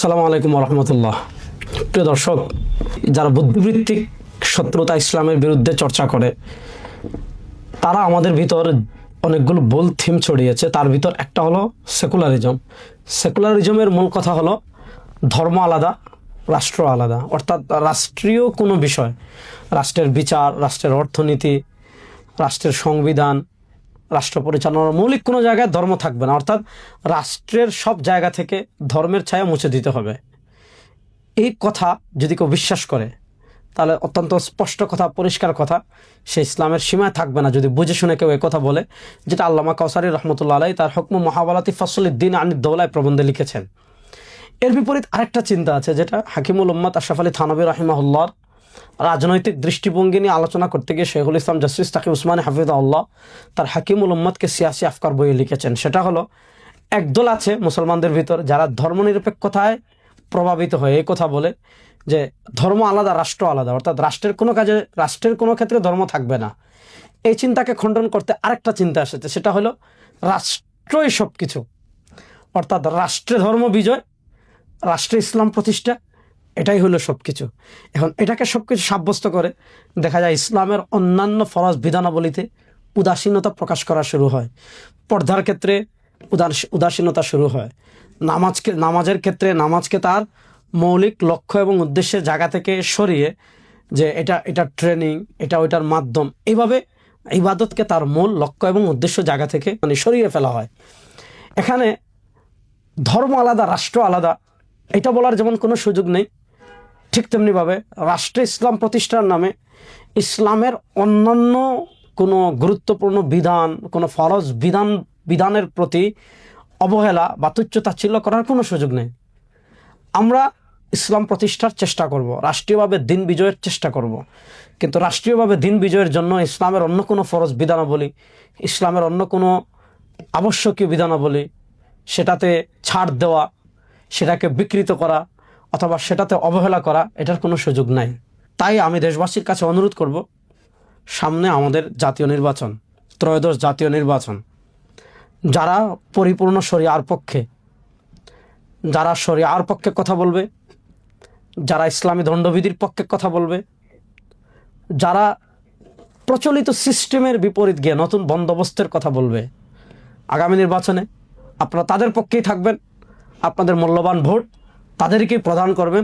আসসালামু আলাইকুম রহমতুল্লাহ। প্রিয় দর্শক, যারা বুদ্ধিবৃত্তিক শত্রুতা ইসলামের বিরুদ্ধে চর্চা করে তারা আমাদের ভিতর অনেকগুলো ভুল থিম ছড়িয়েছে। তার ভিতর একটা হলো সেকুলারিজম। সেকুলারিজমের মূল কথা হলো ধর্ম আলাদা, রাষ্ট্র আলাদা। অর্থাৎ রাষ্ট্রীয় কোনো বিষয়, রাষ্ট্রের বিচার, রাষ্ট্রের অর্থনীতি, রাষ্ট্রের সংবিধান, রাষ্ট্র পরিচালনার মৌলিক কোনো জায়গায় ধর্ম থাকবে না। অর্থাৎ রাষ্ট্রের সব জায়গা থেকে ধর্মের ছায়া মুছে দিতে হবে। এই কথা যদি কেউ বিশ্বাস করে তাহলে অত্যন্ত স্পষ্ট কথা, পরিষ্কার কথা, সে ইসলামের সীমায় থাকবে না। যদি বুঝে শুনে কেউ কথা বলে, যেটা আল্লামা কাউসারী রহমতুল্লাহ আলাইহি তার হুকম মুহাওয়ালাতি ফাসলুদ্দিন আনিদ দৌলায় প্রবন্ধে লিখেছেন। এর বিপরীত আরেকটা চিন্তা আছে, যেটা হাকিমুল উম্মাত আশরাফ আলী থানভী রাহিমাহুল্লাহর রাজনৈতিক দৃষ্টিভঙ্গি নিয়ে আলোচনা করতে গিয়ে শেখুল ইসলাম জাস্টিস তাকি উসমানী হাফিজাহুল্লাহ তার হাকিমুল উম্মাতকে সিয়াসি আফকার বইয়ে লিখেছেন। সেটা হলো, একদল আছে মুসলমানদের ভিতর যারা ধর্মনিরপেক্ষতায় প্রভাবিত হয়ে এই কথা বলে যে ধর্ম আলাদা, রাষ্ট্র আলাদা। অর্থাৎ রাষ্ট্রের কোনো কাজে, রাষ্ট্রের কোনো ক্ষেত্রে ধর্ম থাকবে না। এই চিন্তাকে খণ্ডন করতে আরেকটা চিন্তা এসেছে, সেটা হলো রাষ্ট্রই সব কিছু। অর্থাৎ রাষ্ট্রে ধর্ম বিজয়, রাষ্ট্রে ইসলাম প্রতিষ্ঠা, এটাই হলো সব কিছু। এখন এটাকে সব কিছু সাব্যস্ত করে দেখা যায় ইসলামের অন্যান্য ফরজ বিধানাবলীতে উদাসীনতা প্রকাশ করা শুরু হয়। পর্দার ক্ষেত্রে উদাসীনতা শুরু হয়। নামাজের ক্ষেত্রে নামাজকে তার মৌলিক লক্ষ্য এবং উদ্দেশ্যের জায়গা থেকে সরিয়ে যে এটা ট্রেনিং, এটা ওইটার মাধ্যম, এইভাবে ইবাদতকে তার মূল লক্ষ্য এবং উদ্দেশ্য জায়গা থেকে সরিয়ে ফেলা হয়। এখানে ধর্ম আলাদা, রাষ্ট্র আলাদা, এটা বলার যেমন কোনো সুযোগ নেই, ঠিক তেমনিভাবে রাষ্ট্রে ইসলাম প্রতিষ্ঠার নামে ইসলামের অন্যান্য কোনো গুরুত্বপূর্ণ বিধান, কোনো ফরজ বিধানের প্রতি অবহেলা বা তুচ্ছ-তাচ্ছিল্য করার কোনো সুযোগ নেই। আমরা ইসলাম প্রতিষ্ঠার চেষ্টা করব, রাষ্ট্রীয়ভাবে দিন বিজয়ের চেষ্টা করব, কিন্তু রাষ্ট্রীয়ভাবে দিন বিজয়ের জন্য ইসলামের অন্য কোনো ফরজ বিধানাবলী, ইসলামের অন্য কোনো আবশ্যকীয় বিধানাবলী, সেটাতে ছাড় দেওয়া, সেটাকে বিকৃত করা অথবা সেটাতে অবহেলা করা, এটার কোনো সুযোগ নাই। তাই আমি দেশবাসীর কাছে অনুরোধ করব, সামনে আমাদের জাতীয় নির্বাচন, ত্রয়োদশ জাতীয় নির্বাচন। যারা পরিপূর্ণ শরিয়ার পক্ষে, যারা শরিয়ার পক্ষে কথা বলবে, যারা ইসলামী দণ্ডবিধির পক্ষে কথা বলবে, যারা প্রচলিত সিস্টেমের বিপরীত গিয়ে নতুন বন্দোবস্তের কথা বলবে, আগামী নির্বাচনে আপনারা তাদের পক্ষেই থাকবেন। আপনাদের মূল্যবান ভোট তাদেরকেই প্রদান করবেন।